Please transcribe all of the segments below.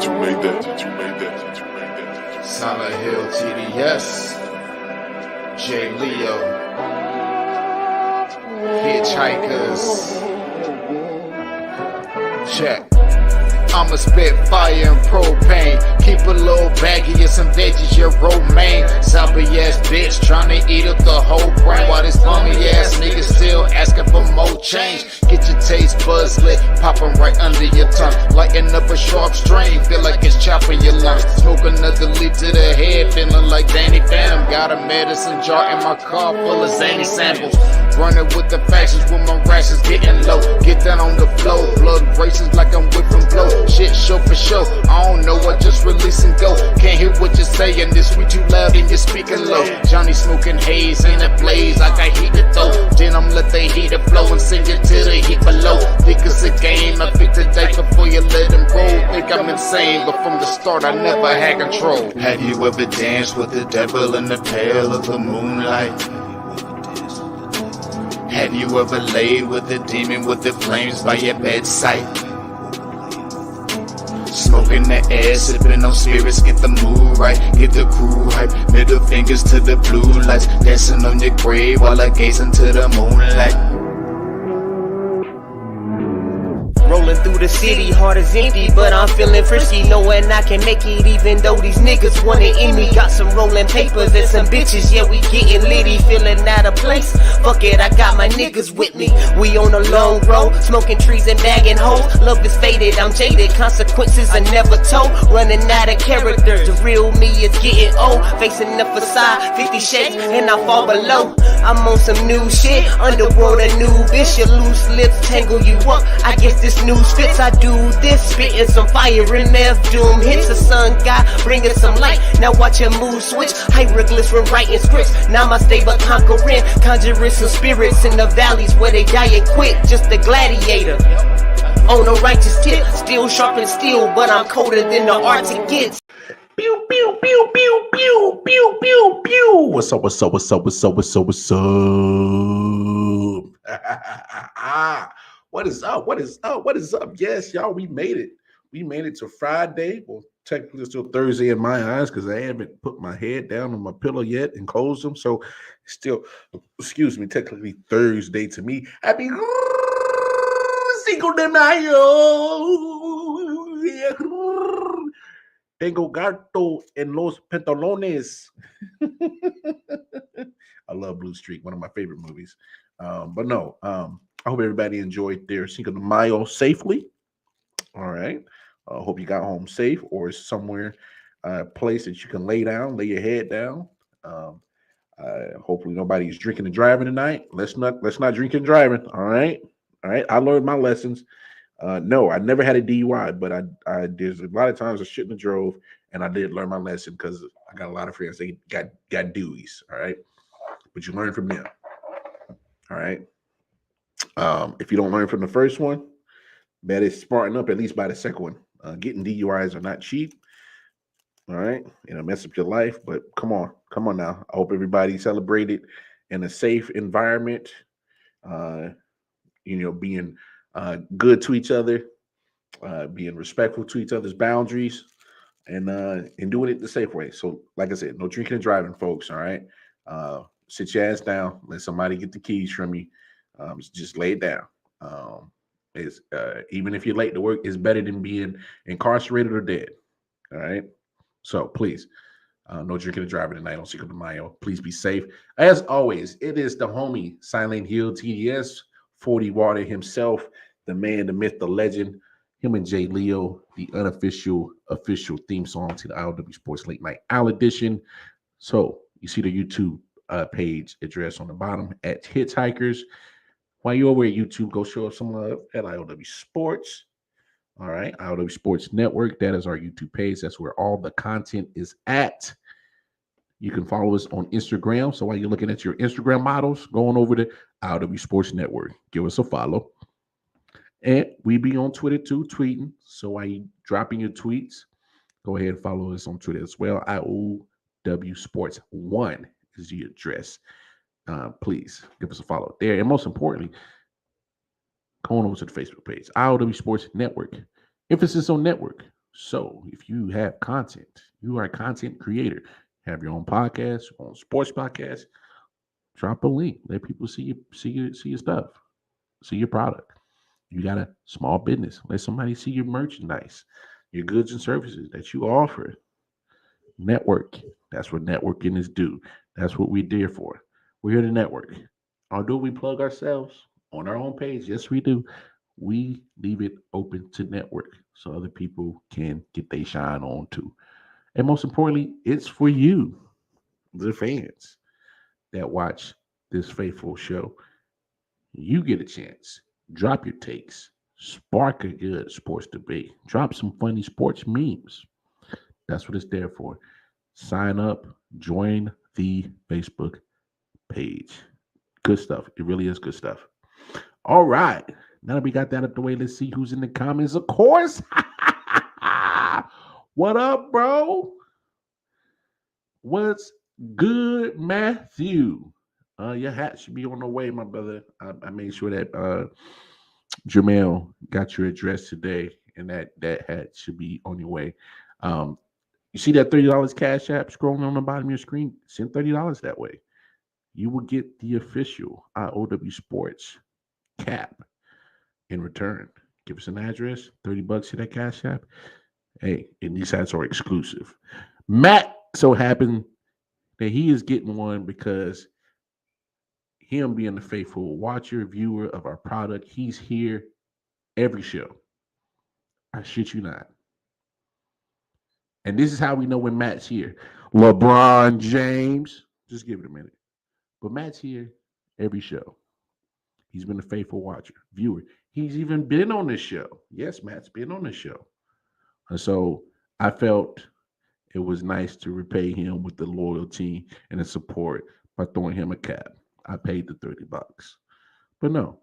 that you made that, that you made that, that you made that. Silent Hill TDS, J. Leo, Hitchhikers. Check. I'ma spit fire and propane. Keep a little baggie of some veggies, your romaine. Zombie ass bitch tryna eat up the whole brain. While this bummy ass nigga still asking for more change. Get your taste buds lit, pop 'em right under your tongue. Lighten up a sharp string, feel like it's chopping your lungs. Smoke another leaf to the head, feeling like Danny Phantom. Got a medicine jar in my car full of zany samples. Running with the factions when my rations getting low. Get down on the floor, blood races like I'm whipping blow. Shit show for show, I don't know, I just release and go. Can't hear what you're saying, this we too loud and you're speaking low. Johnny smoking haze in a blaze, I got heat to throw. Then I'm let the heater flow and send you to the heat below. Think it's a game, I pick the dice before you let them roll. Think I'm insane, but from the start I never had control. Have you ever danced with the devil in the pale of the moonlight? Have you ever laid with a demon with the flames by your bedside? Smoking the air, sipping on spirits, get the mood right, get the crew hype. Middle fingers to the blue lights, dancing on your grave while I gaze into the moonlight. Rolling through the city, heart is empty, but I'm feeling frisky, knowing I can make it even though these niggas want it in me. Got some rolling papers and some bitches, yeah, we getting litty, feeling out of place. Fuck it, I got my niggas with me. We on a long road, smoking trees and bagging hoes. Love is faded, I'm jaded, consequences are never told. Running out of character, the real me is getting old. Facing the facade, 50 shades, and I fall below. I'm on some new shit, underworld a new bitch. Your loose lips tangle you up, I guess this news fits. I do this, spitting some fire in F doom hits. The sun god bringing some light, now watch your mood switch. Hieroglyphs writing scripts, now my stable conquering. Conjuring some spirits in the valleys where they die and quit. Just a gladiator on a righteous tip, still sharp and steel, but I'm colder than the Arctic gets. Pew, pew, pew, pew, pew, pew, pew, pew. What's up, what's up, what's up, what's up, what's up, what's up? What is up, what is up, what is up? Yes, y'all, we made it. We made it to Friday. Well, technically it's still Thursday in my eyes because I haven't put my head down on my pillow yet and closed them. So it's still, excuse me, technically Thursday to me. Happy Cinco de Mayo. Tengo gato en los pantalones. I love Blue Streak, one of my favorite movies. But no, I hope everybody enjoyed their Cinco de Mayo safely. All right. Hope you got home safe or somewhere, place that you can lay down, lay your head down. Hopefully nobody's drinking and driving tonight. Let's not drink and driving. All right. I learned my lessons. No, I never had a DUI, but I there's a lot of times I shouldn't have drove, and I did learn my lesson because I got a lot of friends they got Deweys. All right, but you learn from them. All right. If you don't learn from the first one, better smarten up at least by the second one. Getting DUIs are not cheap. All right, mess up your life. But come on now. I hope everybody celebrated in a safe environment. Being good to each other, being respectful to each other's boundaries, and doing it the safe way. So, like I said, no drinking and driving, folks. All right, sit your ass down. Let somebody get the keys from you. Just lay it down. Even if you're late to work, it's better than being incarcerated or dead. All right. So please, no drinking and driving tonight on Cinco de Mayo. Please be safe. As always, it is the homie Silent Hill TDS, 40 Water himself, the man, the myth, the legend, him and J. Leo, the official theme song to the I.O.W. Sports Late Night Owl Edition. So you see the YouTube page address on the bottom at Hitchhikers. While you're over at YouTube, go show us some love at I.O.W. Sports. All right, I.O.W. Sports Network. That is our YouTube page. That's where all the content is at. You can follow us on Instagram. So while you're looking at your Instagram models, going over to I.O.W. Sports Network, give us a follow. And we be on Twitter too, tweeting. So while you dropping your tweets, go ahead and follow us on Twitter as well. I.O.W. Sports 1 is the address. Please give us a follow there. And most importantly, come on over to the Facebook page, I.O.W. Sports Network. Emphasis on network. So if you have content, you are a content creator, have your own podcast, your own sports podcast, drop a link. Let people see your stuff, see your product. You got a small business. Let somebody see your merchandise, your goods and services that you offer. Network. That's what networking is do. That's what we're there for. We're here to network. Or do we plug ourselves on our own page? Yes, we do. We leave it open to network so other people can get their shine on too. And most importantly, it's for you, the fans that watch this faithful show. You get a chance. Drop your takes. Spark a good sports debate. Drop some funny sports memes. That's what it's there for. Sign up, join the Facebook page. Good stuff. It really is good stuff. All right. Now that we got that out the way, let's see who's in the comments. Of course. What up, bro? What's good, Matthew? Your hat should be on the way, my brother. I made sure that Jamel got your address today, and that hat should be on your way. You see that $30 Cash App scrolling on the bottom of your screen? Send $30 that way. You will get the official I.O.W. Sports cap in return. Give us an address, $30 to that Cash App. Hey, and these hats are exclusive. Matt so happened that he is getting one because him being a faithful watcher, viewer of our product, he's here every show. I shit you not. And this is how we know when Matt's here. LeBron James. Just give it a minute. But Matt's here every show. He's been a faithful watcher, viewer. He's even been on this show. Yes, Matt's been on this show. And so I felt it was nice to repay him with the loyalty and the support by throwing him a cap. I paid the $30. But no,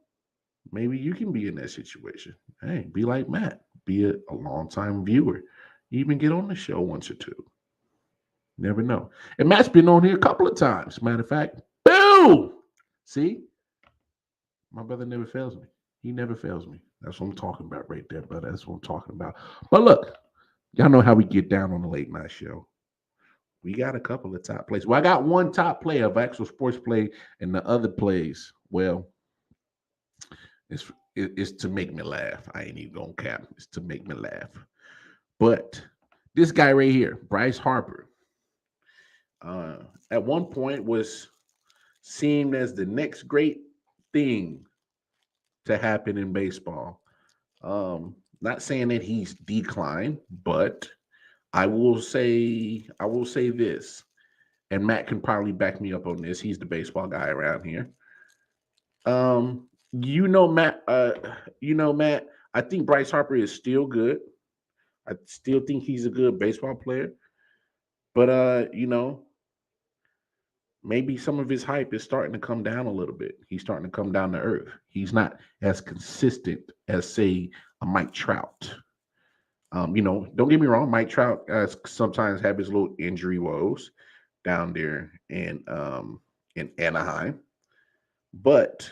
maybe you can be in that situation. Hey, be like Matt. Be a long-time viewer. Even get on the show once or two. Never know. And Matt's been on here a couple of times. Matter of fact, boom! See? My brother never fails me. He never fails me. That's what I'm talking about right there, brother. That's what I'm talking about. But look, y'all know how we get down on the late night show. We got a couple of top plays. Well, I got one top play of actual sports play, and the other plays, well, it's to make me laugh. I ain't even gonna cap. It's to make me laugh. But this guy right here, Bryce Harper, at one point was seen as the next great thing to happen in baseball. Not saying that he's declined, but I will say this, and Matt can probably back me up on this. He's the baseball guy around here. Matt, I think Bryce Harper is still good. I still think he's a good baseball player. But maybe some of his hype is starting to come down a little bit. He's starting to come down to earth. He's not as consistent as, say, a Mike Trout. Don't get me wrong, Mike Trout sometimes have his little injury woes down there in Anaheim. But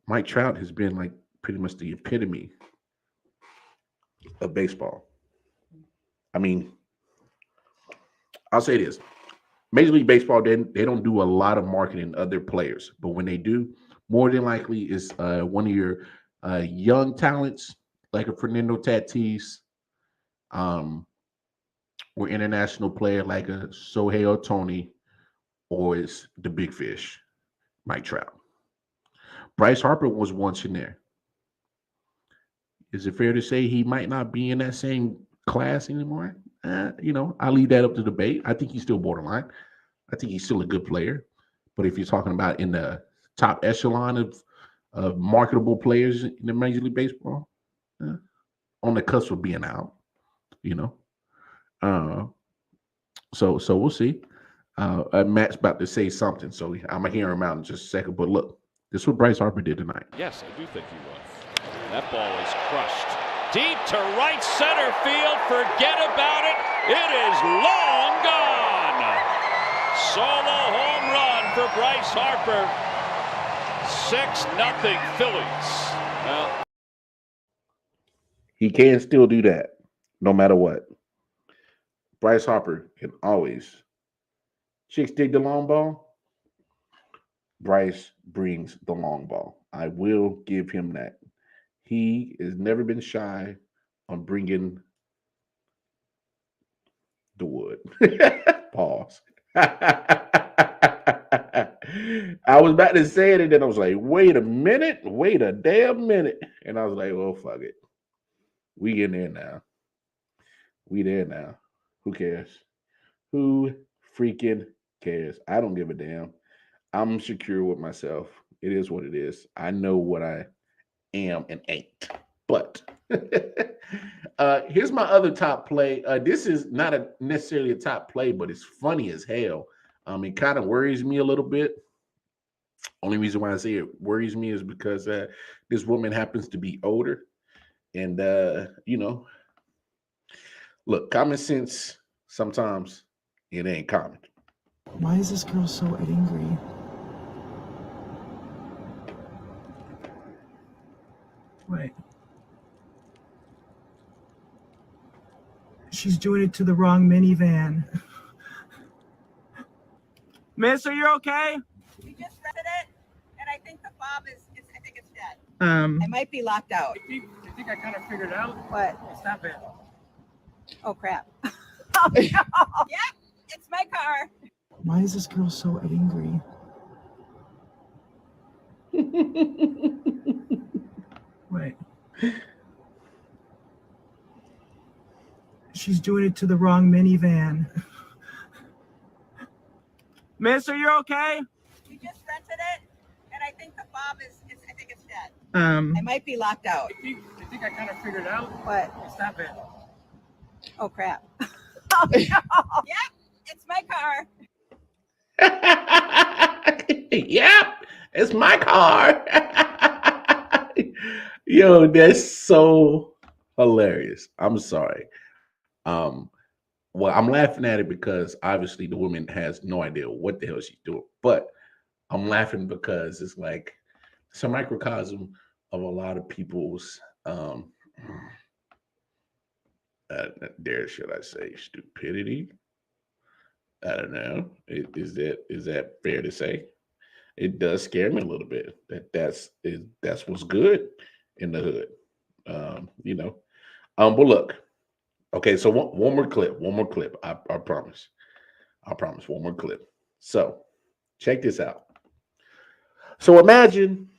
Mike Trout has been like pretty much the epitome of baseball. I mean, I'll say this. Major League Baseball, they don't do a lot of marketing other players, but when they do, more than likely is one of your young talents, like a Fernando Tatis, or international player like a Shohei Ohtani, or is the big fish, Mike Trout. Bryce Harper was once in there. Is it fair to say he might not be in that same class anymore? I'll leave that up to debate. I think he's still borderline. I think he's still a good player. But if you're talking about in the top echelon of marketable players in the Major League Baseball, on the cusp of being out, So we'll see. Matt's about to say something, so I'm going to hear him out in just a second. But look, this is what Bryce Harper did tonight. Yes, I do think he was. That ball is crushed. Deep to right center field. Forget about it. It is long gone. Solo home run for Bryce Harper. 6-0 Phillies. Well, He can still do that, no matter what. Bryce Harper can always. Chicks dig the long ball. Bryce brings the long ball. I will give him that. He has never been shy on bringing the wood. Pause. I was about to say it, and then I was like, wait a minute, wait a damn minute. And I was like, well, fuck it. We in there now. We there now. Who cares? Who freaking cares? I don't give a damn. I'm secure with myself. It is what it is. I know what I am and ain't. But here's my other top play. This is not necessarily a top play, but it's funny as hell. It kind of worries me a little bit. Only reason why I say it worries me is because this woman happens to be older. And, look, common sense, sometimes it ain't common. Why is this girl so angry? Wait. She's doing it to the wrong minivan. Miss, are you okay? We just rented it, and I think the fob is I think it's dead. I might be locked out. I think I kind of figured out. What? Stop it. Oh, crap. Oh, no. Yep, it's my car. Why is this girl so angry? Wait. She's doing it to the wrong minivan. Miss, are you okay? We just rented it, and I think the fob is I think it's dead. I might be locked out. think I kind of figured out. What? Stop it. Oh, crap. Oh, no. Yep, it's my car. Yep, it's my car. Yo, that's so hilarious. I'm sorry. Well, I'm laughing at it because obviously the woman has no idea what the hell she's doing. But I'm laughing because it's like it's a microcosm of a lot of people's dare should I say stupidity? I don't know. Is that fair to say? It does scare me a little bit. That's what's good in the hood. But look, okay. So one more clip. I promise. One more clip. So check this out. So imagine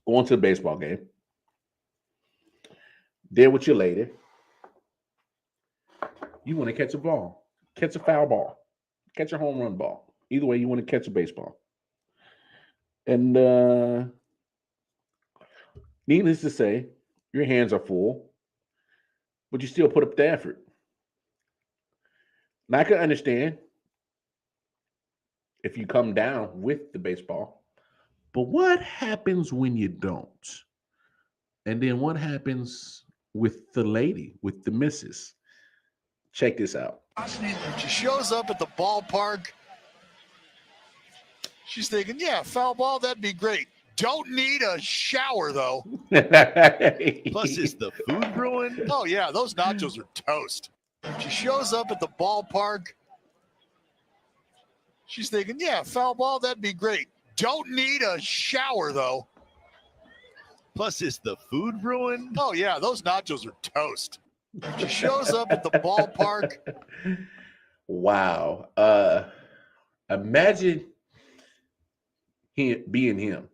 going to a baseball game. There with your lady. You want to catch a ball, catch a foul ball, catch a home run ball. Either way, you want to catch a baseball. And needless to say, your hands are full, but you still put up the effort. Now I can understand if you come down with the baseball, but what happens when you don't? And then what happens with the lady, with the missus? Check this out. She shows up at the ballpark. She's thinking, yeah, foul ball, that'd be great. Don't need a shower, though. Plus, is the food ruined? Oh, yeah, those nachos are toast. She shows up at the ballpark. She's thinking, yeah, foul ball, that'd be great. Don't need a shower, though. Plus, is the food ruined? Oh, yeah, those nachos are toast. She shows up at the ballpark. Wow. Imagine him being him.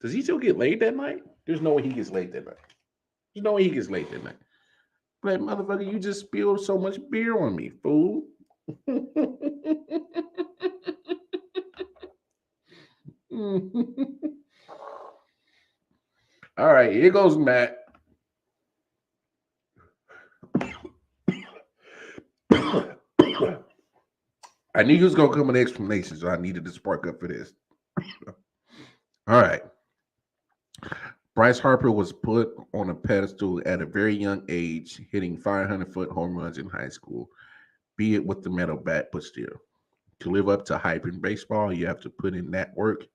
Does he still get laid that night? There's no way he gets laid that night. There's no way he gets laid that night. Like, motherfucker, you just spilled so much beer on me, fool. All right, here goes Matt. I knew he was going to come with an explanation, so I needed to spark up for this. All right. Bryce Harper was put on a pedestal at a very young age, hitting 500-foot home runs in high school, be it with the metal bat, but still. To live up to hype in baseball, you have to put in that work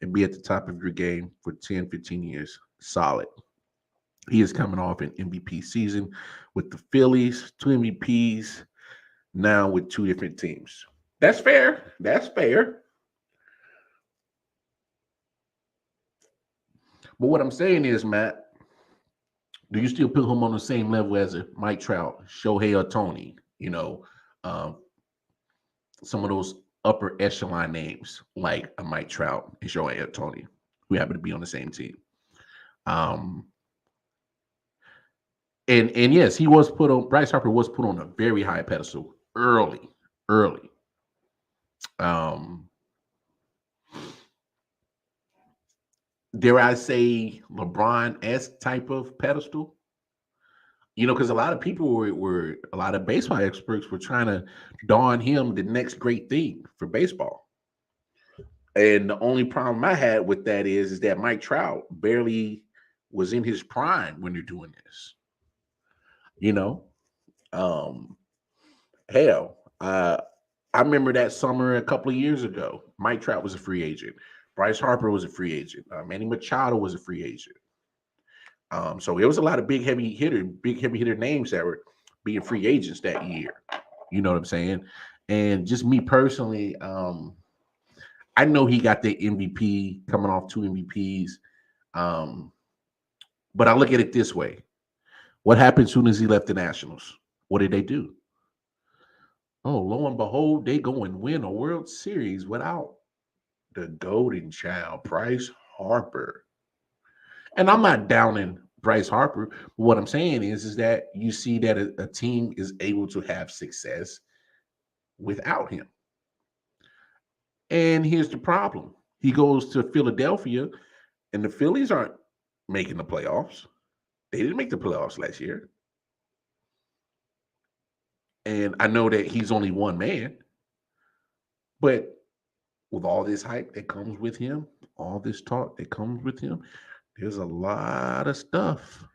and be at the top of your game for 10, 15 years solid. He is coming off an MVP season with the Phillies, 2 MVPs, now with 2 different teams. That's fair. That's fair. But what I'm saying is, Matt, do you still put him on the same level as a Mike Trout, Shohei Ohtani? Um, some of those upper echelon names like a Mike Trout and Shohei Ohtani, who happen to be on the same team. Um, and yes, he was put on. Bryce Harper was put on a very high pedestal early. Um, dare I say LeBron-esque type of pedestal? Because a lot of people were a lot of baseball experts were trying to dawn him the next great thing for baseball. And the only problem I had with that is that Mike Trout barely was in his prime when they're doing this. You know, um, hell, I remember that summer a couple of years ago. Mike Trout was a free agent. Bryce Harper was a free agent. Manny Machado was a free agent. So it was a lot of big heavy hitter names that were being free agents that year. You know what I'm saying? And just me personally, I know he got the MVP coming off 2 MVPs. But I look at it this way. What happened as soon as he left the Nationals? What did they do? Oh, lo and behold, they go and win a World Series without the golden child, Bryce Harper. And I'm not downing Bryce Harper. But what I'm saying is that you see that a team is able to have success without him. And here's the problem. He goes to Philadelphia, and the Phillies aren't making the playoffs. They didn't make the playoffs last year. And I know that he's only one man, but with all this hype that comes with him, all this talk that comes with him, there's a lot of stuff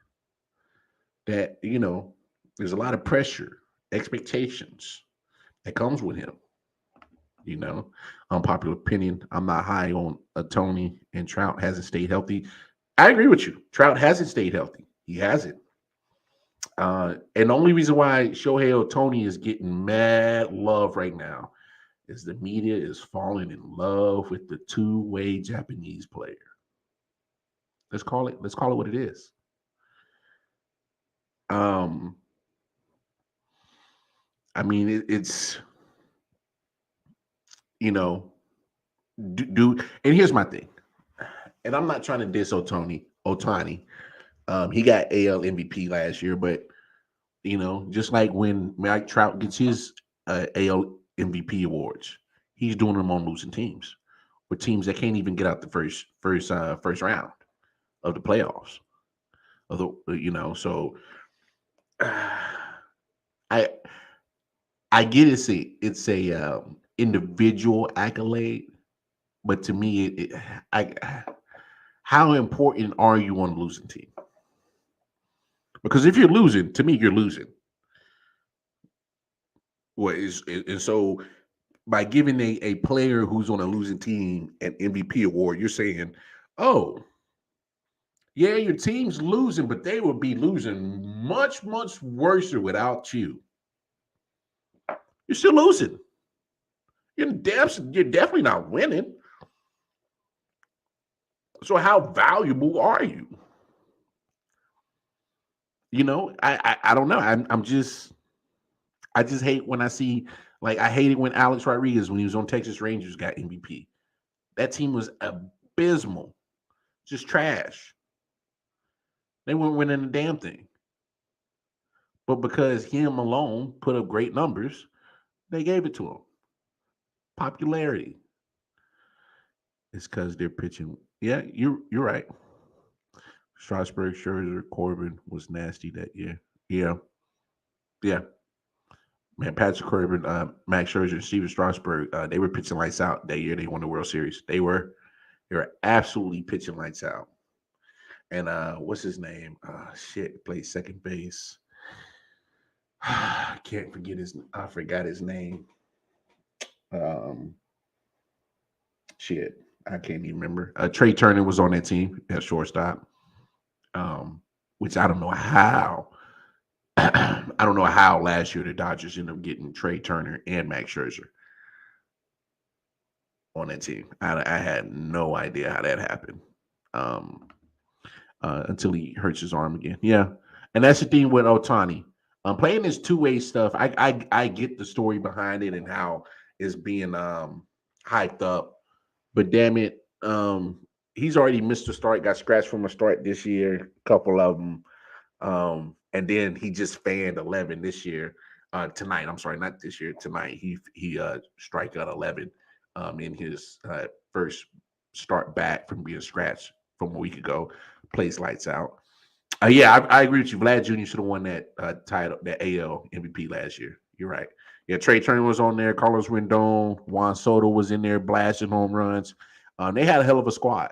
that, there's a lot of pressure, expectations that comes with him. Unpopular opinion. I'm not high on Tony, and Trout hasn't stayed healthy. I agree with you. Trout hasn't stayed healthy. He hasn't. And the only reason why Shohei Ohtani is getting mad love right now is the media is falling in love with the two-way Japanese player. Let's call it what it is. I mean, it's and here's my thing. And I'm not trying to diss Ohtani. He got AL MVP last year, but just like when Mike Trout gets his AL MVP awards, he's doing them on losing teams, with teams that can't even get out the first round of the playoffs. So I get it's a individual accolade, but to me, how important are you on a losing team? Because if you're losing, to me, you're losing. And so by giving a player who's on a losing team an MVP award, you're saying, oh, yeah, your team's losing, but they will be losing much, much worse without you. You're still losing. You're definitely not winning. So how valuable are you? I don't know. I just hate when I see, I hated when Alex Rodriguez, when he was on Texas Rangers, got MVP. That team was abysmal, just trash. They weren't winning a damn thing. But because him alone put up great numbers, they gave it to him. Popularity. It's because they're pitching. Yeah, you're right. Strasburg, Scherzer, Corbin was nasty that year. Yeah. Man, Patrick Corbin, Max Scherzer, Steven Strasburg, they were pitching lights out that year. They won the World Series. They were absolutely pitching lights out. And what's his name? Played second base. I forgot his name. I can't even remember. Trey Turner was on that team at shortstop. which I don't know how. I don't know how last year the Dodgers ended up getting Trey Turner and Max Scherzer on that team. I had no idea how that happened until he hurts his arm again. Yeah, and that's the thing with Otani. Playing this two-way stuff, I get the story behind it and how it's being hyped up, but damn it, he's already missed a start, got scratched from a start this year, a couple of them, and then he just fanned 11 this year. Tonight, I'm sorry, not this year. Tonight, he strike out 11 in his first start back from being scratched from a week ago. Plays lights out. Yeah, I agree with you. Vlad Jr. should have won that title, that AL MVP last year. You're right. Yeah, Trey Turner was on there. Carlos Rendon, Juan Soto was in there blasting home runs. They had a hell of a squad.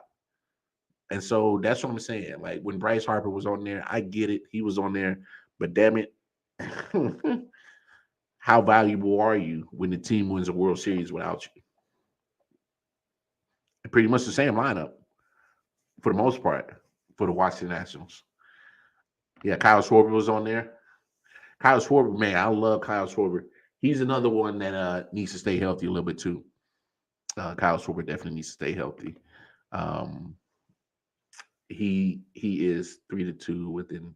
And so that's what I'm saying. Like when Bryce Harper was on there, I get it. He was on there. But damn it, how valuable are you when the team wins a World Series without you? Pretty much the same lineup for the most part for the Washington Nationals. Yeah, Kyle Schwarber was on there. Kyle Schwarber, man, I love Kyle Schwarber. He's another one that needs to stay healthy a little bit too. Kyle Schwarber definitely needs to stay healthy. He is 3-2 with an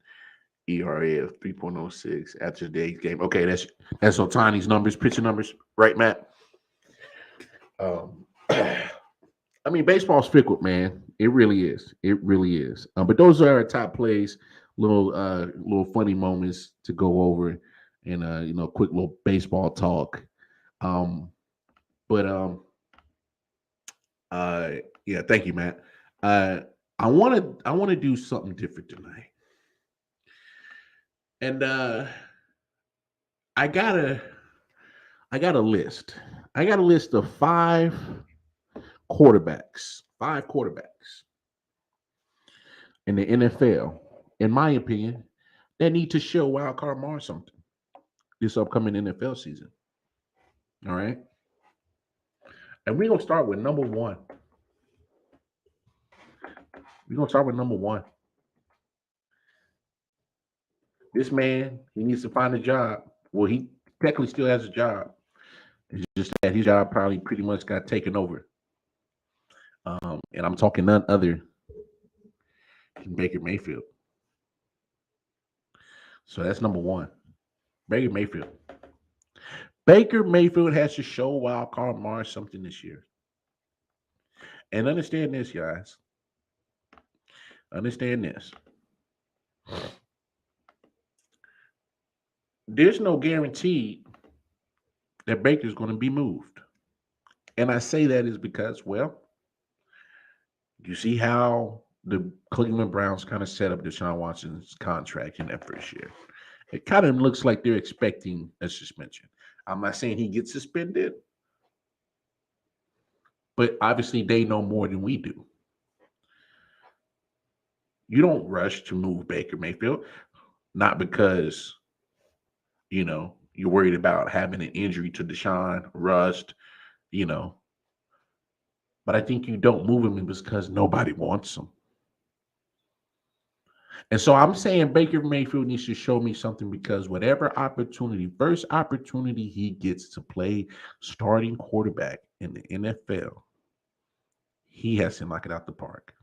ERA of 3.06 after today's game. Okay, that's Otani's numbers, pitching numbers, right, Matt? I mean, baseball's fickle, man. It really is. It really is. But those are our top plays. Little funny moments to go over, and quick little baseball talk. Yeah, thank you, Matt. I want to do something different tonight, and I got a list. I got a list of five quarterbacks in the NFL, in my opinion, that need to show wild card mark something this upcoming NFL season. All right. And we're going to start with number one. This man, he needs to find a job. Well, he technically still has a job. It's just that his job probably pretty much got taken over. And I'm talking none other than Baker Mayfield. So that's number one. Baker Mayfield. Baker Mayfield has to show wild card Mars something this year. And understand this, guys. Understand this. There's no guarantee that Baker's going to be moved. And I say that is because, well, you see how the Cleveland Browns kind of set up Deshaun Watson's contract in that first year. It kind of looks like they're expecting a suspension. I'm not saying he gets suspended, but obviously they know more than we do. You don't rush to move Baker Mayfield, not because, you're worried about having an injury to Deshaun, rust, but I think you don't move him because nobody wants him. And so I'm saying Baker Mayfield needs to show me something because whatever first opportunity he gets to play starting quarterback in the NFL, he has to knock it out the park.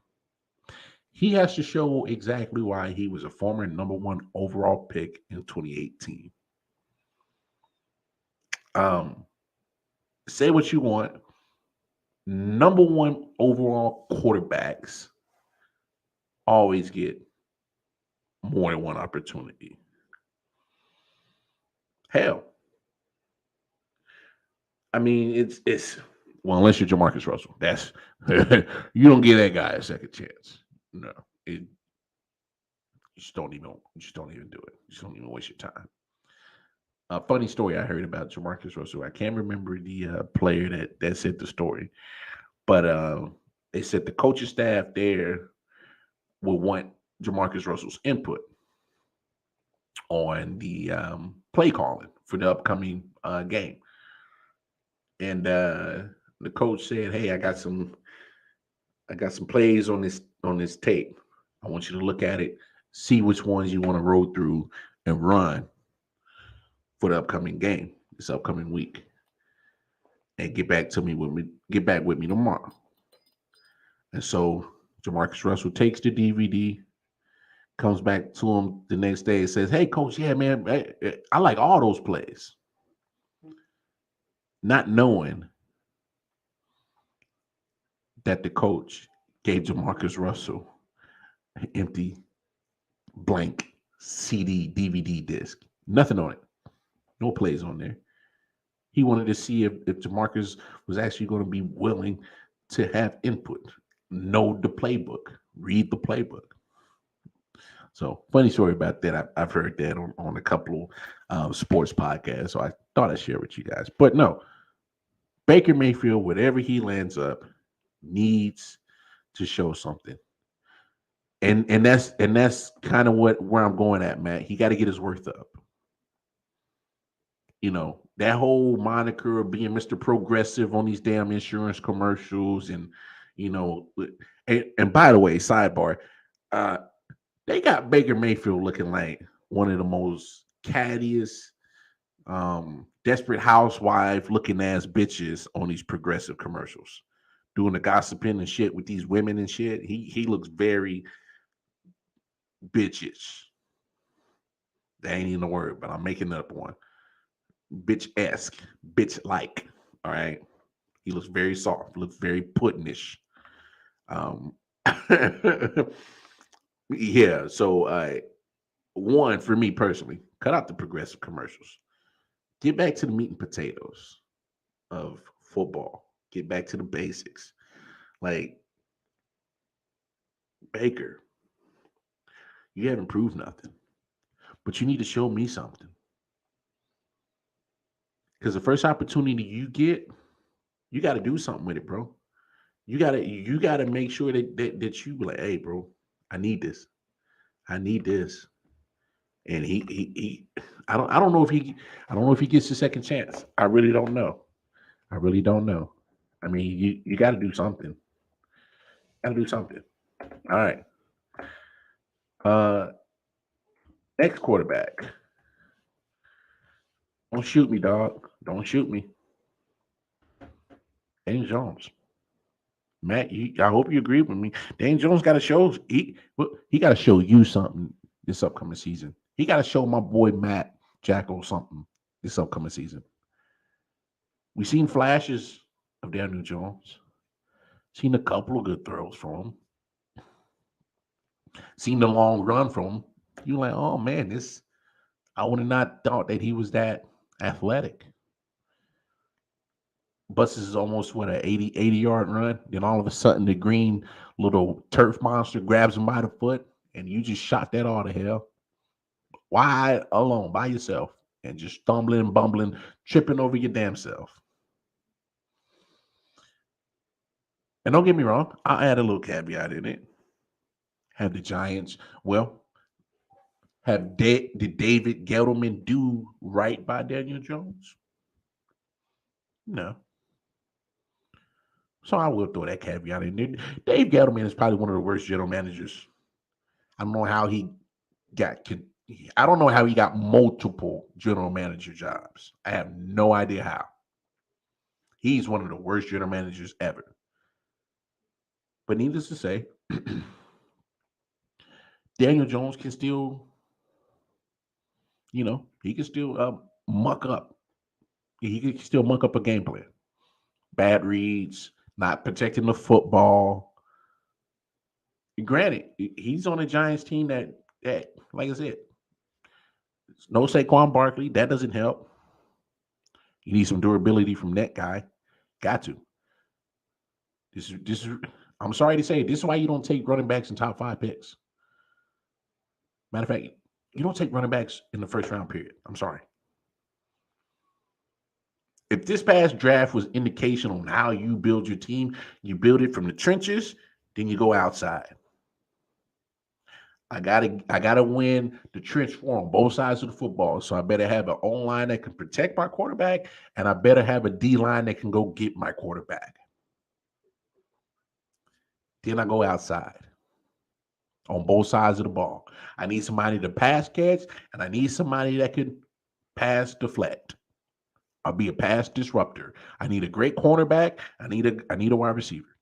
He has to show exactly why he was a former number one overall pick in 2018. Say what you want. Number one overall quarterbacks always get more than one opportunity. Hell, I mean, it's well, unless you're Jamarcus Russell, that's you don't give that guy a second chance. No, you just don't even do it. You just don't even waste your time. A funny story I heard about Jamarcus Russell. I can't remember the player that said the story, but they said the coaching staff there will want Jamarcus Russell's input on the play calling for the upcoming game. And the coach said, "Hey, I got some plays on this tape. I want you to look at it see which ones you want to roll through and run for the upcoming game, this upcoming week, and get back with me tomorrow. And so Jamarcus Russell takes the DVD, comes back to him the next day and says, "Hey, coach, yeah, man, I like all those plays." Not knowing that the coach gave Jamarcus Russell an empty, blank CD, DVD disc. Nothing on it. No plays on there. He wanted to see if Jamarcus was actually going to be willing to have input, know the playbook, read the playbook. So funny story about that. I've heard that on a couple sports podcasts. So I thought I'd share with you guys. But no, Baker Mayfield, whatever he lands up, needs to show something. And that's kind of where I'm going at, Matt. He got to get his worth up. You know, that whole moniker of being Mr. Progressive on these damn insurance commercials, and you know, and by the way, sidebar, they got Baker Mayfield looking like one of the most cattiest, desperate housewife looking ass bitches on these progressive commercials, doing the gossiping and shit with these women and shit. He looks very bitchish. That ain't even a word, but I'm making up one. Bitch-esque, bitch-like. All right. He looks very soft, looks very puddinish. Yeah. So one, for me personally, cut out the progressive commercials. Get back to the meat and potatoes of football. Get back to the basics. Like, Baker, you haven't proved nothing, but you need to show me something. Because the first opportunity you get, you got to do something with it, bro. You gotta make sure that you be like, hey, bro, I need this. I need this. And he I don't know if he gets a second chance. I really don't know. I really don't know. I mean, you got to do something. Got to do something. All right. Uh, next quarterback. Don't shoot me, dog. Don't shoot me. Daniel Jones. Matt, I hope you agree with me. Daniel Jones got to show he got to show you something this upcoming season. He got to show my boy Matt Jacko something this upcoming season. We've seen flashes of Daniel Jones. Seen a couple of good throws from him. Seen the long run from him. You're like, oh man, I would have not thought that he was that athletic. Busts is almost an 80-yard run. Then all of a sudden the green little turf monster grabs him by the foot, and you just shot that all to hell. Wide alone by yourself and just stumbling, bumbling, tripping over your damn self. And don't get me wrong, I'll add a little caveat in it. Have the Giants, did David Gettleman do right by Daniel Jones? No. So I will throw that caveat in there. Dave Gettleman is probably one of the worst general managers. I don't know how he got multiple general manager jobs. I have no idea how. He's one of the worst general managers ever. But needless to say, Daniel Jones can still, he can still muck up. He can still muck up a game plan. Bad reads, not protecting the football. Granted, he's on a Giants team that like I said, no Saquon Barkley. That doesn't help. You need some durability from that guy. Got to. This is. I'm sorry to say, this is why you don't take running backs in top 5 picks. Matter of fact, you don't take running backs in the first round period. I'm sorry. If this past draft was indication on how you build your team, you build it from the trenches, then you go outside. I gotta win the trench war on both sides of the football. So I better have an O-line that can protect my quarterback, and I better have a D-line that can go get my quarterback. Then I go outside. on both sides of the ball. I need somebody to pass catch, and I need somebody that can pass deflect. I'll be a pass disruptor. I need a great cornerback. I need a wide receiver.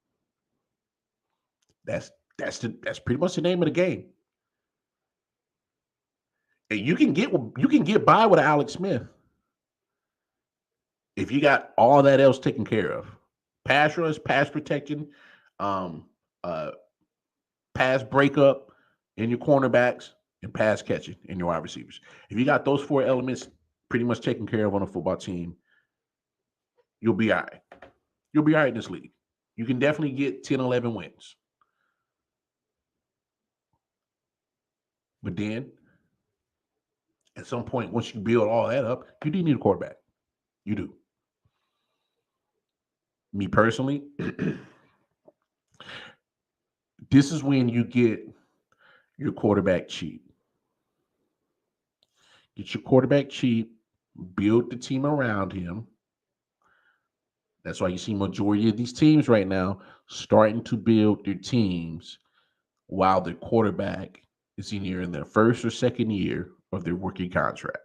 That's pretty much the name of the game. And you can get by with Alex Smith if you got all that else taken care of. Pass rush, pass protection, pass breakup in your cornerbacks, and pass catching in your wide receivers. If you got those 4 elements pretty much taken care of on a football team, you'll be all right. You'll be all right in this league. You can definitely get 10, 11 wins. But then, at some point, once you build all that up, you do need a quarterback. You do. Me personally, this is when you get your quarterback cheap. Get your quarterback cheap, build the team around him. That's why you see majority of these teams right now starting to build their teams while their quarterback is either in their first or second year of their rookie contract.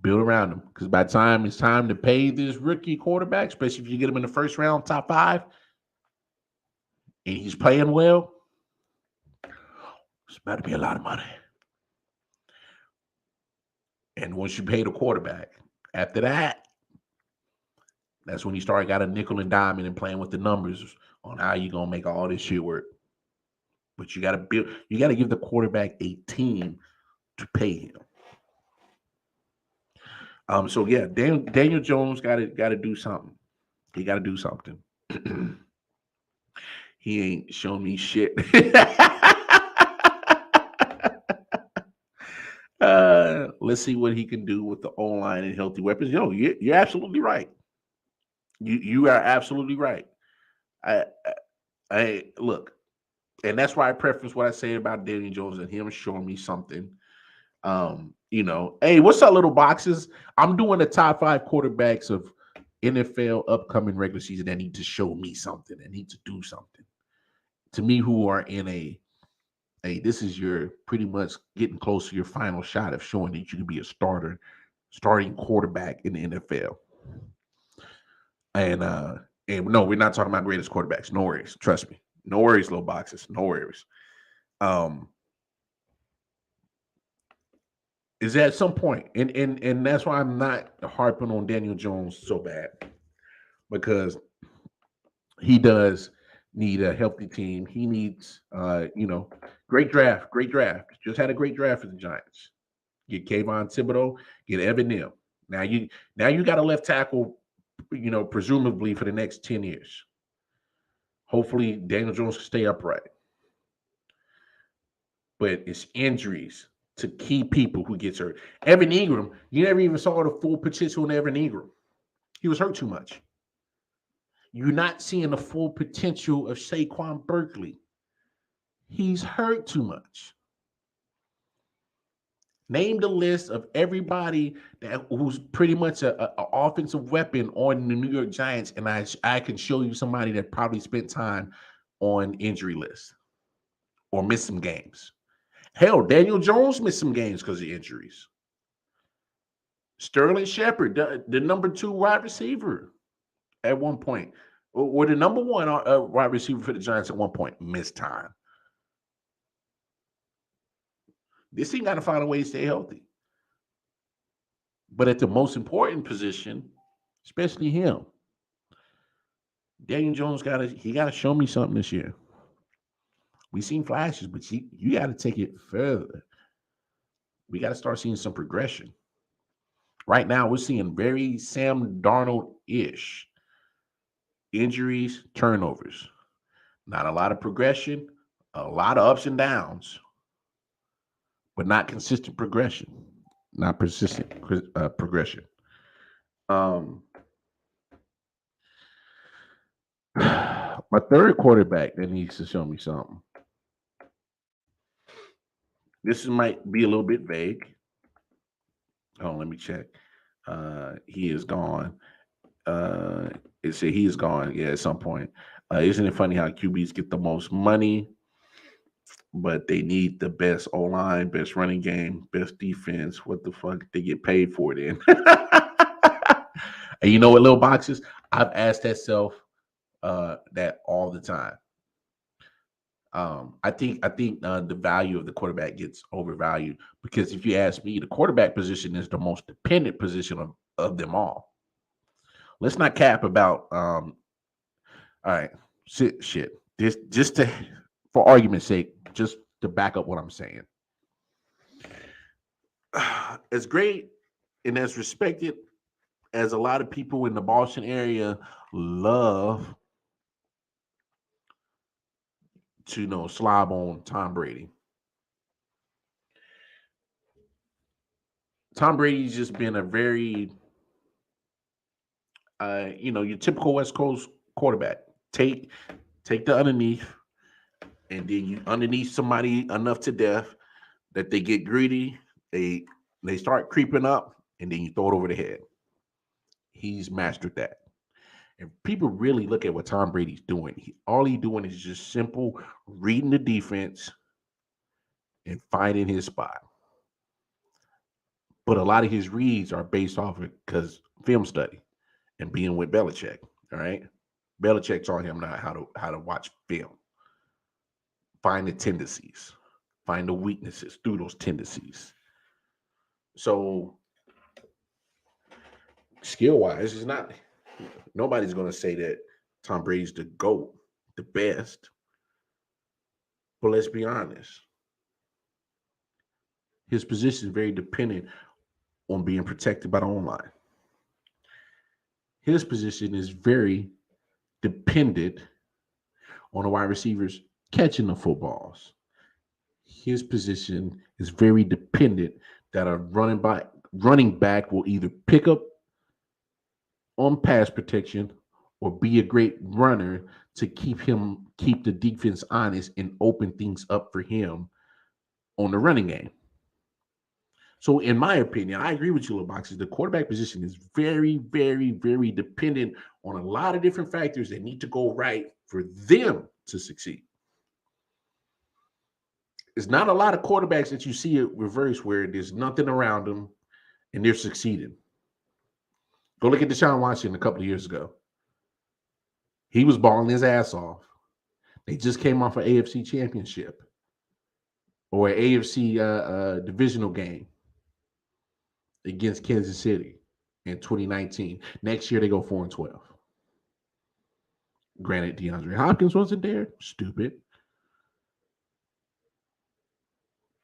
Build around them, because by the time it's time to pay this rookie quarterback, especially if you get him in the first round, top 5, and he's playing well, it's about to be a lot of money. And once you pay the quarterback, after that, that's when you start got a nickel and diamond and playing with the numbers on how you're gonna make all this shit work. But you gotta give the quarterback a team to pay him. So yeah, Daniel Jones gotta do something. He gotta do something. He ain't shown me shit. Let's see what he can do with the O-line and healthy weapons. Yo, you're absolutely right. You are absolutely right. I look, and that's why I preface what I say about Daniel Jones and him showing me something. Hey, what's up, little boxes? I'm doing the top 5 quarterbacks of NFL upcoming regular season that need to show me something, that need to do something. To me, who are in this is your pretty much getting close to your final shot of showing that you can be a starting quarterback in the NFL. And no, we're not talking about greatest quarterbacks. No worries. Trust me. No worries, little boxes. No worries. Is at some point, and that's why I'm not harping on Daniel Jones so bad, because he does need a healthy team. He needs, great draft. Just had a great draft for the Giants. Get Kayvon Thibodeau, get Evan Neal. Now you got a left tackle, presumably for the next 10 years. Hopefully Daniel Jones can stay upright. But it's injuries to key people who gets hurt. Evan Ingram, you never even saw the full potential in Evan Ingram. He was hurt too much. You're not seeing the full potential of Saquon Barkley. He's hurt too much. Name the list of everybody who's pretty much an offensive weapon on the New York Giants, and I can show you somebody that probably spent time on injury lists or missed some games. Hell, Daniel Jones missed some games because of injuries. Sterling Shepard, the number 2 wide receiver at one point, or the number 1 wide receiver for the Giants at one point, missed time. This team got to find a way to stay healthy. But at the most important position, especially him, Daniel Jones got to show me something this year. We've seen flashes, but you got to take it further. We got to start seeing some progression. Right now, we're seeing very Sam Darnold-ish injuries, turnovers. Not a lot of progression, a lot of ups and downs, but not consistent progression. Not persistent progression. My third quarterback that needs to show me something. This might be a little bit vague. Oh, let me check. He is gone. It said he is gone. Yeah, at some point. Isn't it funny how QBs get the most money, but they need the best O line, best running game, best defense? What the fuck they get paid for then? And you know what, little boxes? I've asked that all the time. I think the value of the quarterback gets overvalued because if you ask me, the quarterback position is the most dependent position of them all. Let's not cap about all right, shit. This just to for argument's sake, just to back up what I'm saying. As great and as respected as a lot of people in the Boston area love to slob on Tom Brady. Tom Brady's just been a very your typical West Coast quarterback. Take the underneath, and then you underneath somebody enough to death that they get greedy, they start creeping up, and then you throw it over the head. He's mastered that. And people really look at what Tom Brady's doing. All he's doing is just simple reading the defense and finding his spot. But a lot of his reads are based off of because film study and being with Belichick. All right, Belichick taught him not how to watch film, find the tendencies, find the weaknesses through those tendencies. So skill wise, it's not. Nobody's going to say that Tom Brady's the GOAT, the best. But let's be honest. His position is very dependent on being protected by the O-line. His position is very dependent on the wide receivers catching the footballs. His position is very dependent that a running back will either pick up on pass protection or be a great runner to keep the defense honest and open things up for him on the running game. So in my opinion, I agree with you, little boxes. The quarterback position is very, very, very dependent on a lot of different factors that need to go right for them to succeed. It's not a lot of quarterbacks that you see it reverse where there's nothing around them and they're succeeding. Go look at Deshaun Watson a couple of years ago. He was balling his ass off. They just came off an AFC championship or an AFC divisional game against Kansas City in 2019. Next year, they go 4-12. Granted, DeAndre Hopkins wasn't there. Stupid.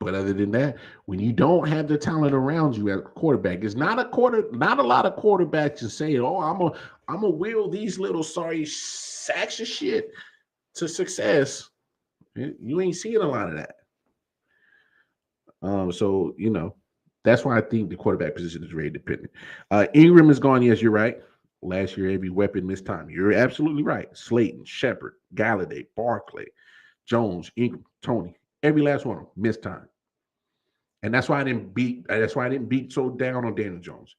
But other than that, when you don't have the talent around you as a quarterback, it's not a lot of quarterbacks to say, "Oh, I'm gonna will these little sorry sacks of shit to success." You ain't seeing a lot of that. So that's why I think the quarterback position is very dependent. Ingram is gone. Yes, you're right. Last year, every weapon missed time. You're absolutely right. Slayton, Shepard, Galladay, Barkley, Jones, Ingram, Tony, every last one of them missed time. And that's why I didn't beat so down on Daniel Jones.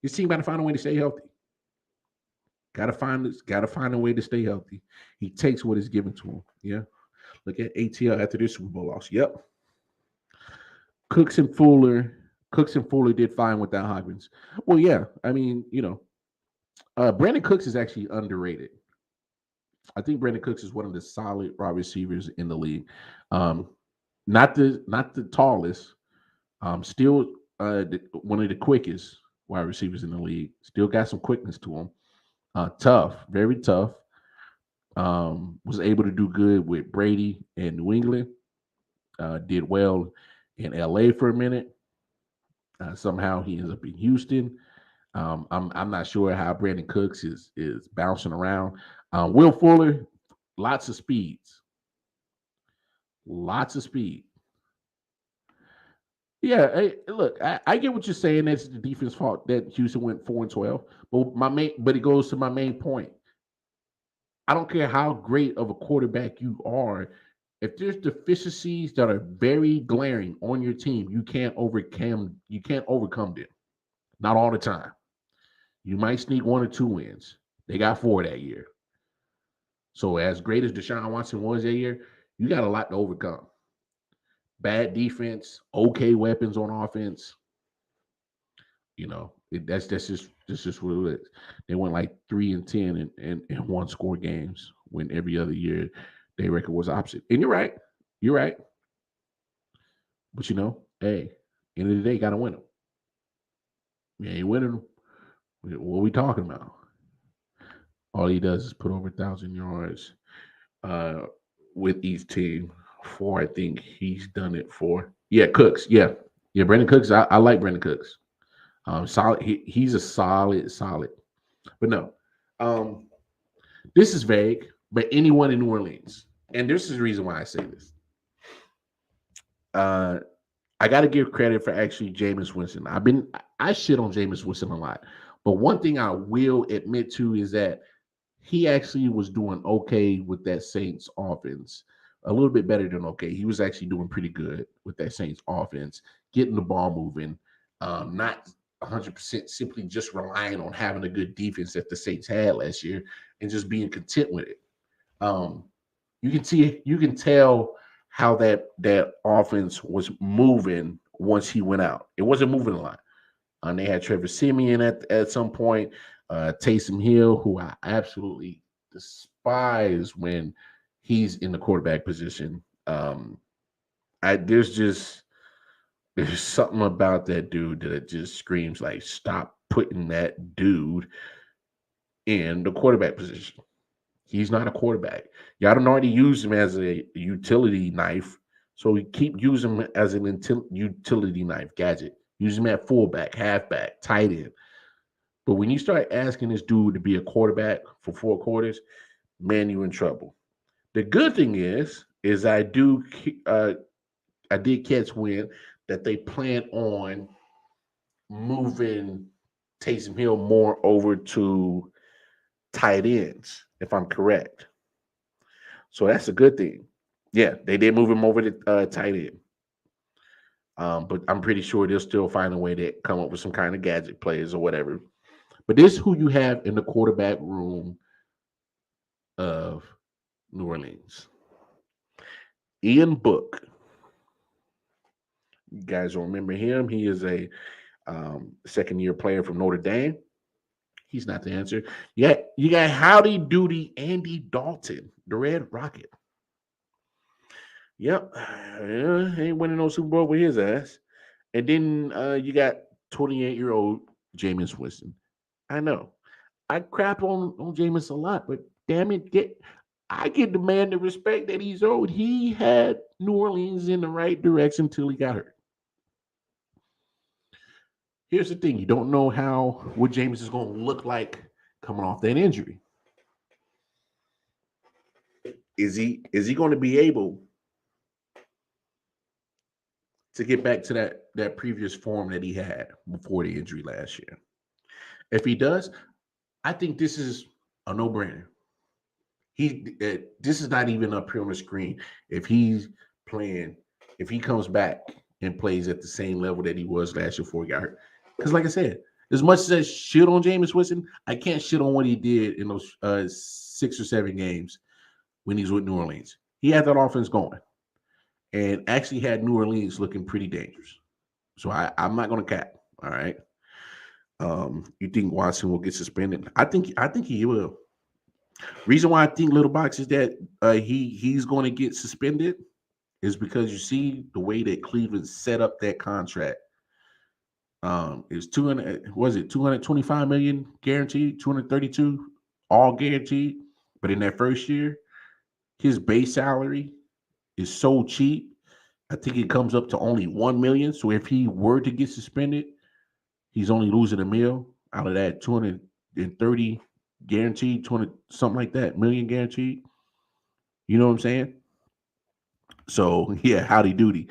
His team got to find a way to stay healthy. Got to find a way to stay healthy. He takes what is given to him. Yeah. Look at ATL after this Super Bowl loss. Yep. Cooks and Fuller did fine without Hopkins. Well, yeah. I mean, Brandon Cooks is actually underrated. I think Brandon Cooks is one of the solid wide receivers in the league. Not the tallest. Still one of the quickest wide receivers in the league. Still got some quickness to him. Tough, very tough. Was able to do good with Brady and New England. Did well in LA for a minute. Somehow he ends up in Houston. I'm not sure how Brandon Cooks is bouncing around. Will Fuller, lots of speeds. Lots of speed. Yeah, hey, look, I get what you're saying. That's the defense fault that Houston went 4-12. But it goes to my main point. I don't care how great of a quarterback you are. If there's deficiencies that are very glaring on your team, you can't overcome them. Not all the time. You might sneak 1 or 2 wins. They got 4 that year. So as great as Deshaun Watson was that year, you got a lot to overcome. Bad defense, okay weapons on offense. That's just what it is. They went like 3-10 and one score games when every other year their record was opposite. And you're right. You're right. But hey, end of the day, gotta win them. You ain't winning them. What are we talking about? All he does is put over 1,000 yards uh, with each team. Four, I think he's done it for. Yeah, Cooks. Yeah. Brandon Cooks. I like Brandon Cooks. Solid. He's a solid. But no, this is vague. But anyone in New Orleans, and this is the reason why I say this. I got to give credit for actually Jameis Winston. I shit on Jameis Winston a lot, but one thing I will admit to is that he actually was doing okay with that Saints offense. A little bit better than okay. He was actually doing pretty good with that Saints offense, getting the ball moving, not 100% simply just relying on having a good defense that the Saints had last year and just being content with it. You can tell how that offense was moving once he went out. It wasn't moving a lot. They had Trevor Siemian at some point, Taysom Hill, who I absolutely despise when he's in the quarterback position. There's something about that dude that just screams like, stop putting that dude in the quarterback position. He's not a quarterback. Y'all don't already use him as a utility knife, so we keep using him as an utility knife gadget. Use him at fullback, halfback, tight end. But when you start asking this dude to be a quarterback for 4 quarters, man, you're in trouble. The good thing is I did catch wind that they plan on moving Taysom Hill more over to tight ends, if I'm correct. So that's a good thing. Yeah, they did move him over to tight end. But I'm pretty sure they'll still find a way to come up with some kind of gadget plays or whatever. But this is who you have in the quarterback room of New Orleans. Ian Book. You guys don't remember him. He is a second-year player from Notre Dame. He's not the answer. You got Howdy Doody Andy Dalton, the Red Rocket. Yep. Ain't winning no Super Bowl with his ass. And then you got 28-year-old Jameis Winston. I know. I crap on Jameis a lot, but damn it, I give the man the respect that he's owed. He had New Orleans in the right direction until he got hurt. Here's the thing. You don't know what Jameis is going to look like coming off that injury. Is he going to be able to get back to that previous form that he had before the injury last year? If he does, I think this is a no-brainer. This is not even up here on the screen. If he comes back and plays at the same level that he was last year before he got hurt. Because like I said, as much as I shit on Jameis Winston, I can't shit on what he did in those 6 or 7 games when he's with New Orleans. He had that offense going and actually had New Orleans looking pretty dangerous. So I'm not going to cap. All right. You think Watson will get suspended? I think he will. Reason why I think Little Box is that he's going to get suspended is because you see the way that Cleveland set up that contract. It's 225 million guaranteed, 232 all guaranteed. But in that first year, his base salary is so cheap. I think it comes up to only 1 million. So if he were to get suspended, he's only losing $1 million out of that 230 guaranteed, 20 something like that, million guaranteed. You know what I'm saying? So yeah, howdy doody.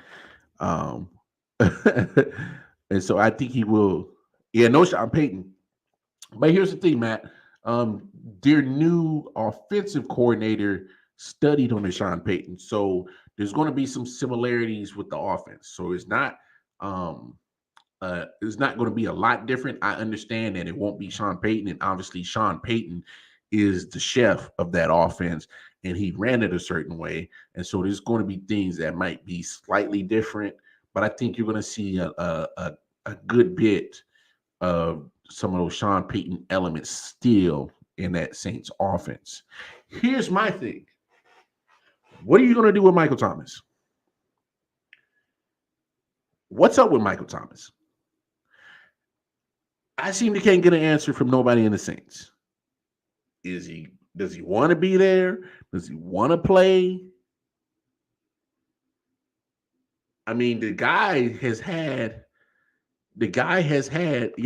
And so I think he will. Yeah, no Sean Payton. But here's the thing, Matt. Their new offensive coordinator studied on the Sean Payton, so there's going to be some similarities with the offense. So it's not going to be a lot different. I understand that it won't be Sean Payton, and obviously Sean Payton is the chef of that offense, and he ran it a certain way. And so there's going to be things that might be slightly different, but I think you're going to see a good bit of some of those Sean Payton elements still in that Saints offense. Here's my thing. What are you going to do with Michael Thomas? What's up with Michael Thomas? I seem to can't get an answer from nobody in the Saints. Does he want to be there? Does he want to play? I mean, the guy has had, yeah, I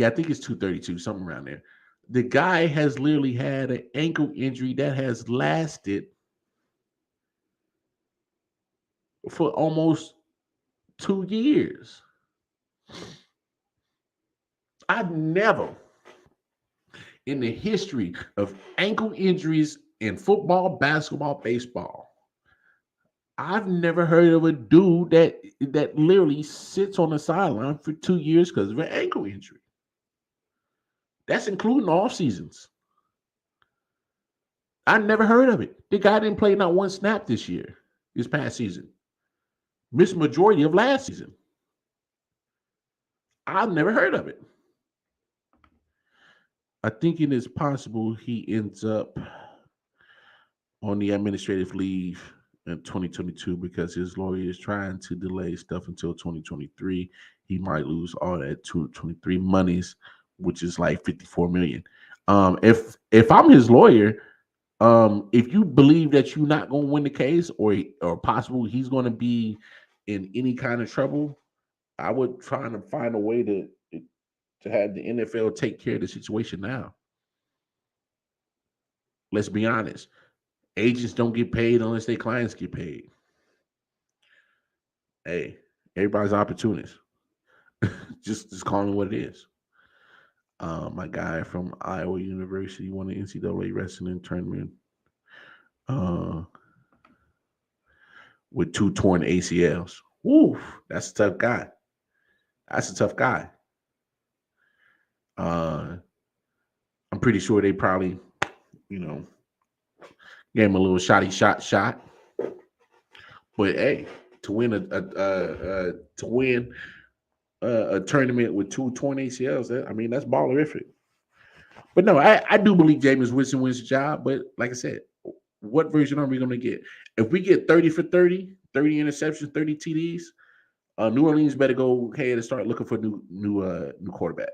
think it's 232, something around there. The guy has literally had an ankle injury that has lasted for almost 2 years. I've never, in the history of ankle injuries in football, basketball, baseball, I've never heard of a dude that literally sits on the sideline for 2 years because of an ankle injury. That's including off seasons. I never heard of it. The guy didn't play not one snap this past season. Missed majority of last season. I've never heard of it. I think it is possible he ends up on the administrative leave in 2022 because his lawyer is trying to delay stuff until 2023. He might lose all that 2023 monies, which is like $54 million. If I'm his lawyer, if you believe that you're not going to win the case or possible he's going to be in any kind of trouble, I would try to find a way to have the NFL take care of the situation now. Let's be honest. Agents don't get paid unless their clients get paid. Hey, everybody's opportunist. just calling it what it is. My guy from I.O.W. University won the NCAA wrestling tournament with 2 torn ACLs. Woo, that's a tough guy. I'm pretty sure they probably, gave him a little shot. But hey, to win a tournament with 2 torn ACLs, that's ballerific. But no, I do believe Jameis Winston wins the job. But like I said, what version are we going to get? If we get 30 for 30 interceptions, 30 TDs, New Orleans better go ahead and start looking for new quarterback.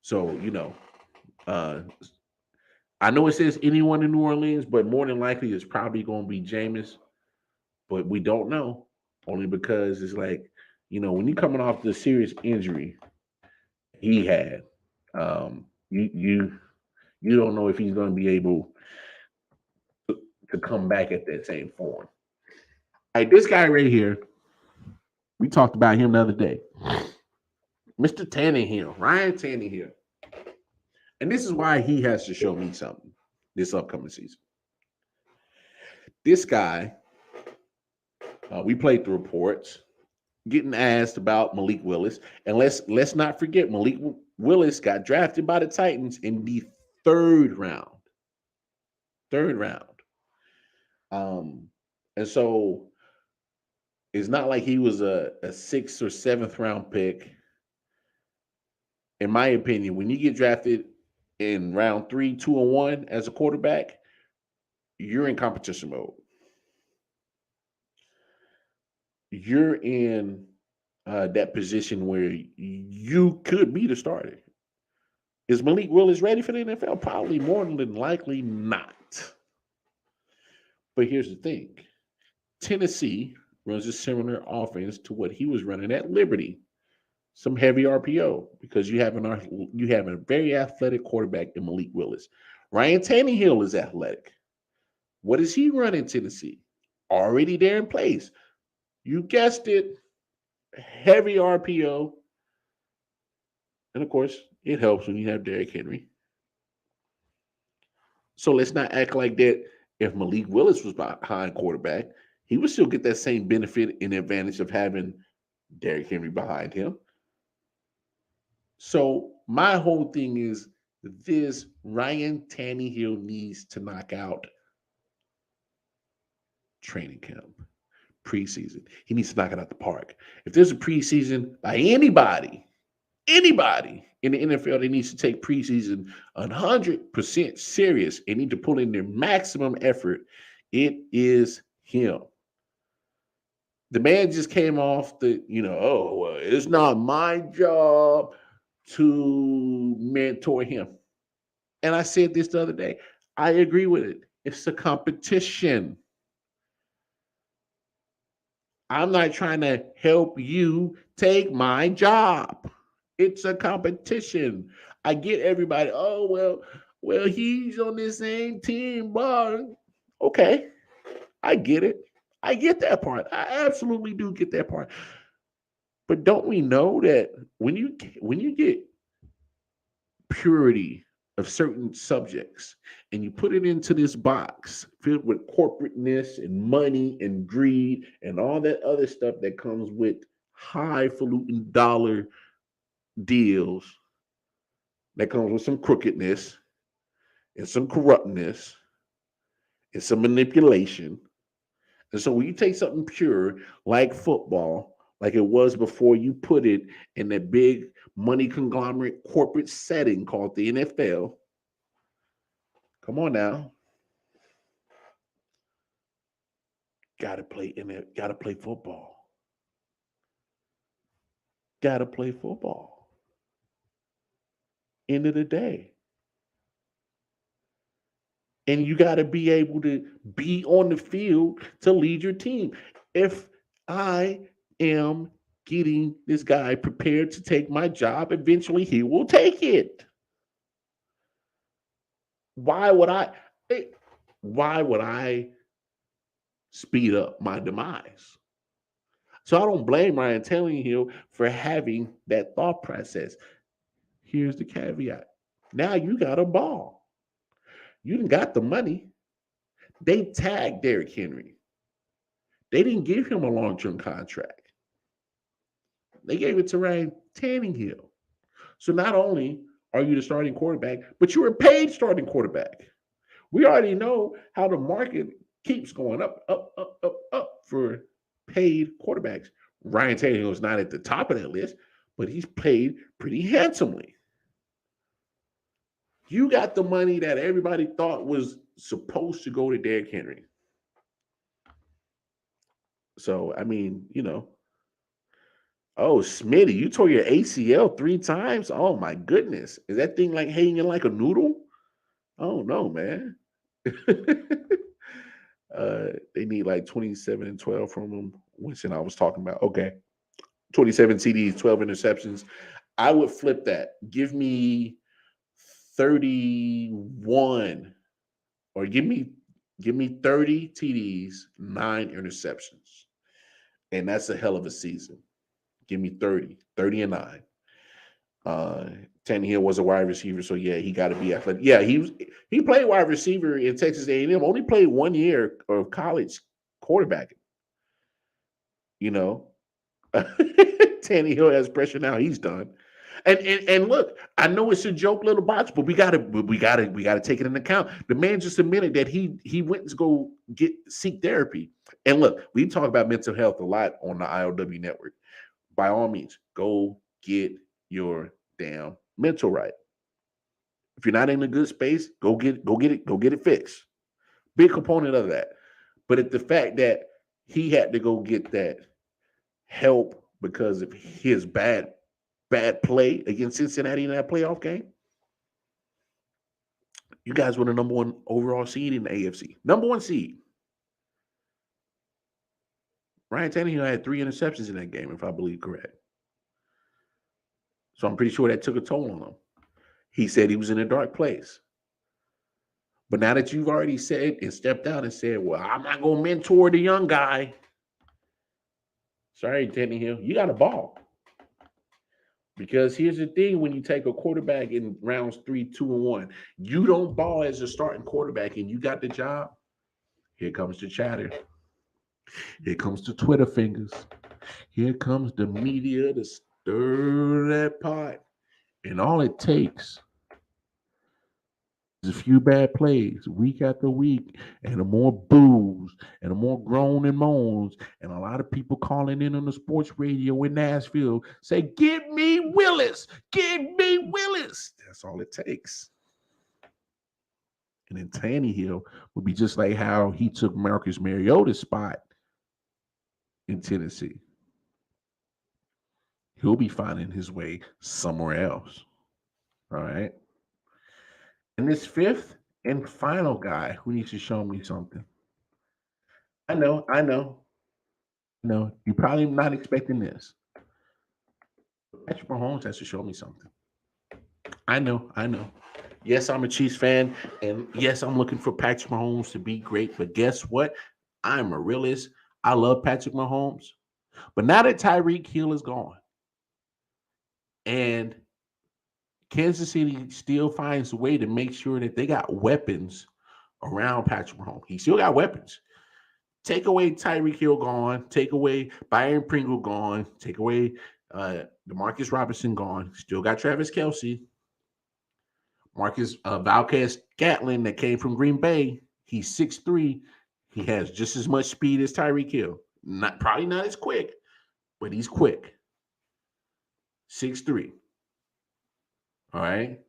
So, I know it says anyone in New Orleans, but more than likely it's probably going to be Jameis. But we don't know, only because it's like, when you're coming off the serious injury he had, you don't know if he's going to be able to come back at that same form. Hey, this guy right here, we talked about him the other day. Mr. Tannehill, Ryan Tannehill. And this is why he has to show me something this upcoming season. This guy, we played the reports, getting asked about Malik Willis. And let's not forget, Malik Willis got drafted by the Titans in the third round. And so it's not like he was a 6th or 7th round pick. In my opinion, when you get drafted in round 3, 2, and 1 as a quarterback, you're in competition mode. You're in that position where you could be the starter. Is Malik Willis ready for the NFL? Probably more than likely not. But here's the thing. Tennessee runs a similar offense to what he was running at Liberty. Some heavy RPO because you have a very athletic quarterback in Malik Willis. Ryan Tannehill is athletic. What does he run in Tennessee? Already there in place. You guessed it. Heavy RPO. And of course, it helps when you have Derrick Henry. So let's not act like that if Malik Willis was behind quarterback, he would still get that same benefit and advantage of having Derrick Henry behind him. So my whole thing is this Ryan Tannehill needs to knock out training camp, preseason. He needs to knock it out the park. If there's a preseason by anybody in the NFL that needs to take preseason 100% serious and need to put in their maximum effort, it is him. The man just came off oh, well, it's not my job to mentor him. And I said this the other day. I agree with it. It's a competition. I'm not trying to help you take my job. It's a competition. I get everybody, oh, well, he's on the same team, but okay. I get it. I get that part. I absolutely do get that part. But don't we know that when you get purity of certain subjects and you put it into this box filled with corporateness and money and greed and all that other stuff that comes with highfalutin dollar deals, that comes with some crookedness and some corruptness and some manipulation. And so when you take something pure like football, like it was before you put it in that big money conglomerate corporate setting called the NFL, come on now. Gotta play football. Gotta play football. End of the day. And you got to be able to be on the field to lead your team. If I am getting this guy prepared to take my job, eventually he will take it. Why would I speed up my demise? So I don't blame Ryan Tannehill for having that thought process. Here's the caveat. Now you got a ball. You done got the money. They tagged Derrick Henry. They didn't give him a long-term contract. They gave it to Ryan Tannehill. So not only are you the starting quarterback, but you're a paid starting quarterback. We already know how the market keeps going up for paid quarterbacks. Ryan Tannehill is not at the top of that list, but he's paid pretty handsomely. You got the money that everybody thought was supposed to go to Derrick Henry. So, I mean, oh, Smitty, you tore your ACL 3 times? Oh, my goodness. Is that thing like hanging like a noodle? Oh, no, man. They need like 27 and 12 from him. Which I was talking about. Okay. 27 TDs, 12 interceptions. I would flip that. Give me 31 or give me 30 TDs, 9 interceptions. And that's a hell of a season. Give me 30 and 9. Tannehill was a wide receiver, so yeah, he got to be athletic. Yeah, he played wide receiver in Texas A&M. Only played 1 year of college quarterbacking. Tannehill has pressure now. He's done. And look, I know it's a joke, little box, but we gotta take it into account. The man just admitted that he went to go seek therapy. And look, we talk about mental health a lot on the I.O.W network. By all means, go get your damn mental right. If you're not in a good space, go get it fixed. Big component of that. But it's the fact that he had to go get that help because of his bad play against Cincinnati in that playoff game. You guys were the number 1 overall seed in the AFC. Number 1 seed. Ryan Tannehill had 3 interceptions in that game, if I believe correct. So I'm pretty sure that took a toll on him. He said he was in a dark place. But now that you've already said and stepped out and said, well, I'm not going to mentor the young guy. Sorry, Tannehill, you got a ball. Because here's the thing, when you take a quarterback in rounds 3, 2, and 1, you don't ball as a starting quarterback and you got the job, here comes the chatter. Here comes the Twitter fingers. Here comes the media to stir that pot. And all it takes There's a few bad plays week after week, and the more boos, and the more groan and moans, and a lot of people calling in on the sports radio in Nashville say, "Give me Willis, give me Willis." That's all it takes. And then Tannehill would be just like how he took Marcus Mariota's spot in Tennessee. He'll be finding his way somewhere else. All right. And this fifth and final guy who needs to show me something. I know. No, you're probably not expecting this. Patrick Mahomes has to show me something. I know. Yes, I'm a Chiefs fan, and yes, I'm looking for Patrick Mahomes to be great. But guess what? I'm a realist. I love Patrick Mahomes. But now that Tyreek Hill is gone, and Kansas City still finds a way to make sure that they got weapons around Patrick Mahomes. He still got weapons. Take away Tyreek Hill gone. Take away Byron Pringle gone. Take away Demarcus Robinson gone. Still got Travis Kelce. Marcus Valquez Gatlin that came from Green Bay. He's 6'3". He has just as much speed as Tyreek Hill. Probably not as quick, but he's quick. 6'3". All right.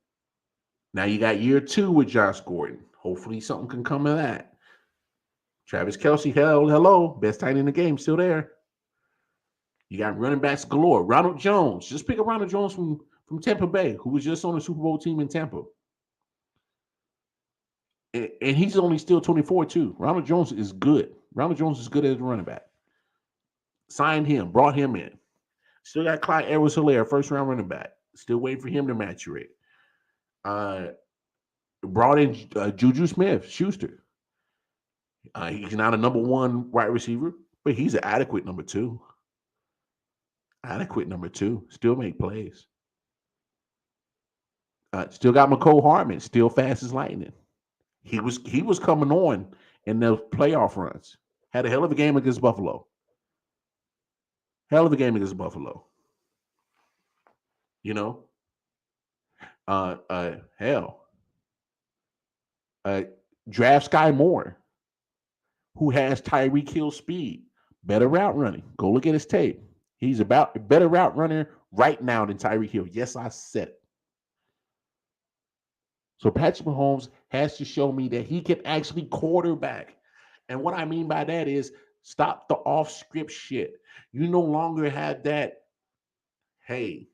Now you got year 2 with Josh Gordon. Hopefully something can come of that. Travis Kelce, hello. Best tight end in the game, still there. You got running backs galore. Ronald Jones. Just pick up Ronald Jones from Tampa Bay, who was just on the Super Bowl team in Tampa. And he's only still 24, too. Ronald Jones is good. Ronald Jones is good as a running back. Signed him, brought him in. Still got Clyde Edwards-Helaire, first-round running back. Still waiting for him to maturate. Brought in Juju Smith-Schuster. He's not a number 1 wide receiver, but he's an adequate number 2. Still make plays. Still got McCole Hardman. Still fast as lightning. He was coming on in those playoff runs. Had a hell of a game against Buffalo. You know? Draft Sky Moore, who has Tyreek Hill speed, better route running. Go look at his tape. He's about a better route runner right now than Tyreek Hill. Yes, I said it. So Patrick Mahomes has to show me that he can actually quarterback. And what I mean by that is stop the off-script shit. You no longer have that, hey,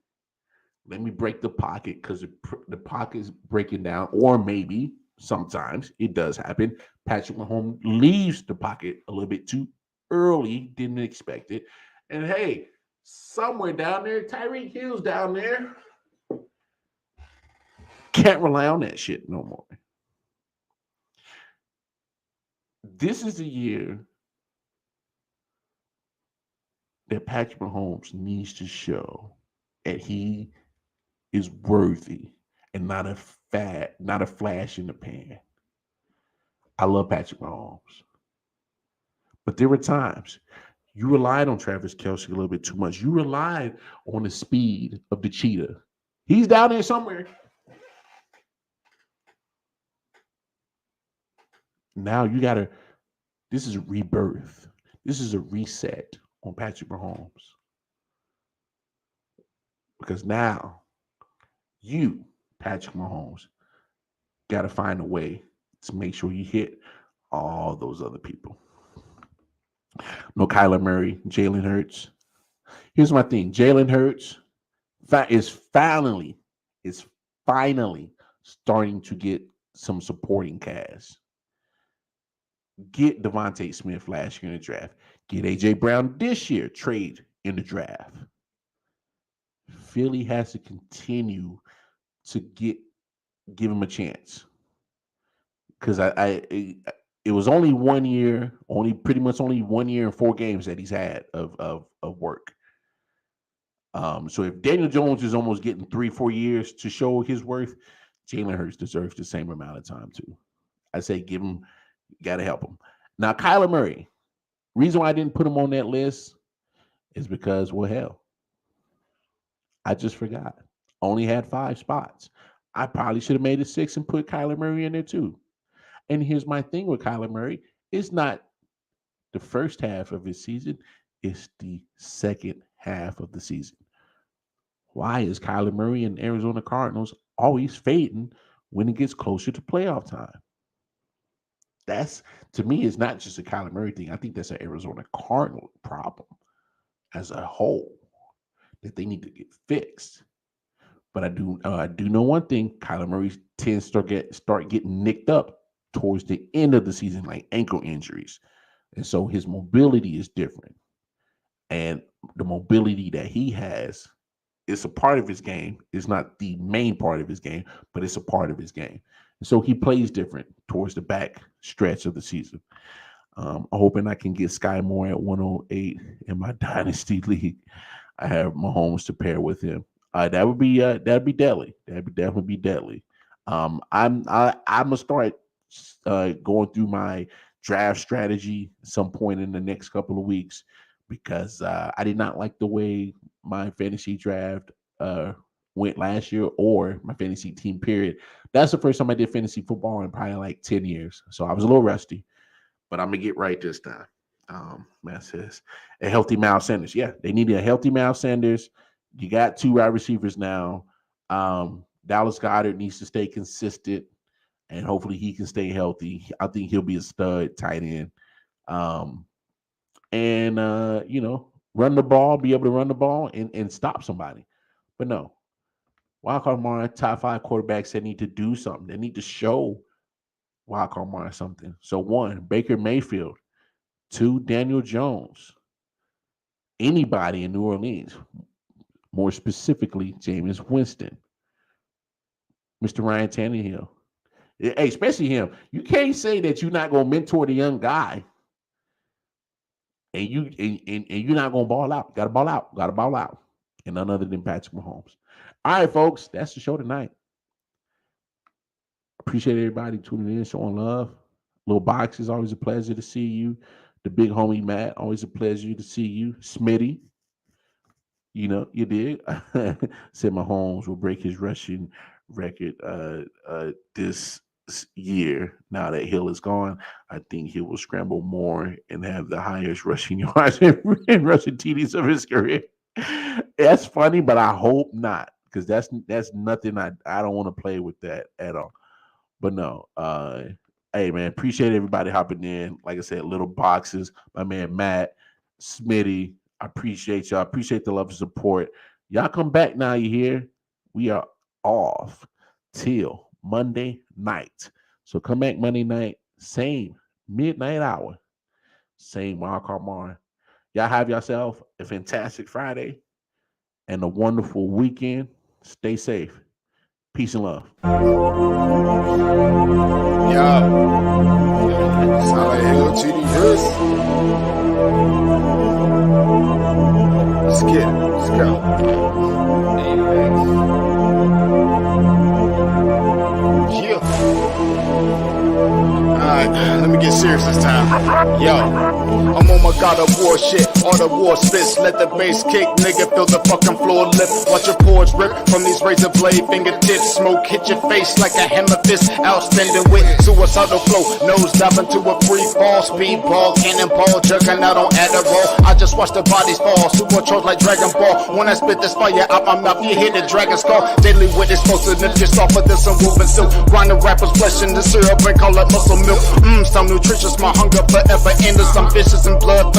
let me break the pocket because the pocket is breaking down, or maybe sometimes it does happen. Patrick Mahomes leaves the pocket a little bit too early, didn't expect it. And hey, somewhere down there, Tyreek Hill's down there. Can't rely on that shit no more. This is the year that Patrick Mahomes needs to show that he is worthy and not a flash in the pan. I love Patrick Mahomes. But there were times you relied on Travis Kelce a little bit too much. You relied on the speed of the cheetah. He's down there somewhere. Now this is a rebirth. This is a reset on Patrick Mahomes. Because now you, Patrick Mahomes, got to find a way to make sure you hit all those other people. No Kyler Murray, Jalen Hurts. Here's my thing. Jalen Hurts is finally starting to get some supporting cast. Get Devontae Smith last year in the draft. Get A.J. Brown this year, trade in the draft. Philly has to continue to give him a chance. Because it was only 1 year, pretty much only 1 year and 4 games that he's had of work. So if Daniel Jones is almost getting 3-4 years to show his worth, Jalen Hurts deserves the same amount of time too. I say give him, got to help him. Now, Kyler Murray, reason why I didn't put him on that list is because, well, hell, I just forgot. Only had 5 spots. I probably should have made it 6 and put Kyler Murray in there too. And here's my thing with Kyler Murray. It's not the first half of his season. It's the second half of the season. Why is Kyler Murray and Arizona Cardinals always fading when it gets closer to playoff time? That's, to me, it's not just a Kyler Murray thing. I think that's an Arizona Cardinal problem as a whole that they need to get fixed. But I do know one thing: Kyler Murray tends to start getting nicked up towards the end of the season, like ankle injuries, and so his mobility is different. And the mobility that he has is a part of his game. It's not the main part of his game, but it's a part of his game. And so he plays different towards the back stretch of the season. I'm hoping I can get Sky Moore at 108 in my dynasty league. I have Mahomes to pair with him. That'd be deadly. That'd definitely be deadly. I'm gonna start going through my draft strategy at some point in the next couple of weeks because I did not like the way my fantasy draft went last year or my fantasy team period. That's the first time I did fantasy football in probably like 10 years. So I was a little rusty, but I'm gonna get right this time. Man says a healthy Miles Sanders. Yeah, they need a healthy Miles Sanders. You got 2 wide receivers now. Dallas Goedert needs to stay consistent, and hopefully he can stay healthy. I think he'll be a stud tight end. Run the ball, be able to run the ball and stop somebody. But no, Wildcard Mara, top 5 quarterbacks that need to do something. They need to show Wildcard Mara something. So 1, Baker Mayfield. 2, Daniel Jones. Anybody in New Orleans. More specifically, Jameis Winston. Mr. Ryan Tannehill. Hey, especially him. You can't say that you're not going to mentor the young guy and you're not going to ball out. Got to ball out. Got to ball out. And none other than Patrick Mahomes. All right, folks. That's the show tonight. Appreciate everybody tuning in, showing love. Little Box, is always a pleasure to see you. The big homie Matt, always a pleasure to see you. Smitty. You know, you did. Said Mahomes will break his rushing record this year. Now that Hill is gone, I think he will scramble more and have the highest rushing yards and rushing TDs of his career. That's funny, but I hope not, because that's nothing. I don't want to play with that at all. But no, hey man, appreciate everybody hopping in. Like I said, Little Boxes, my man Matt, Smitty. I appreciate y'all. I appreciate the love and support. Y'all come back now, you hear? We are off till Monday night. So come back Monday night, same midnight hour, same Wildcard Mara. Y'all have yourself a fantastic Friday and a wonderful weekend. Stay safe. Peace and love. Yeah. Solid Hill TD Hurst. Let's get it. Let's go. Yeah. Alright, let me get serious this time. Yo, I'm on my God of War shit. All the war spits, let the bass kick. Nigga, feel the fucking floor lift. Watch your pores rip from these razor blade fingertips. Smoke hit your face like a hammer fist. Outstanding with suicidal flow. Nose diving to a free fall. Speedball, cannonball, jerking out on Adderall. I just watch the bodies fall. Supercharged like Dragon Ball. When I spit this fire out my mouth, you hear the dragon skull. Daily with explosiveness, just softer than some woven silk. Grind the rapper's flesh in the syrup and call it muscle milk. Some nutritious, my hunger forever endless. I'm vicious and bloodthirsty.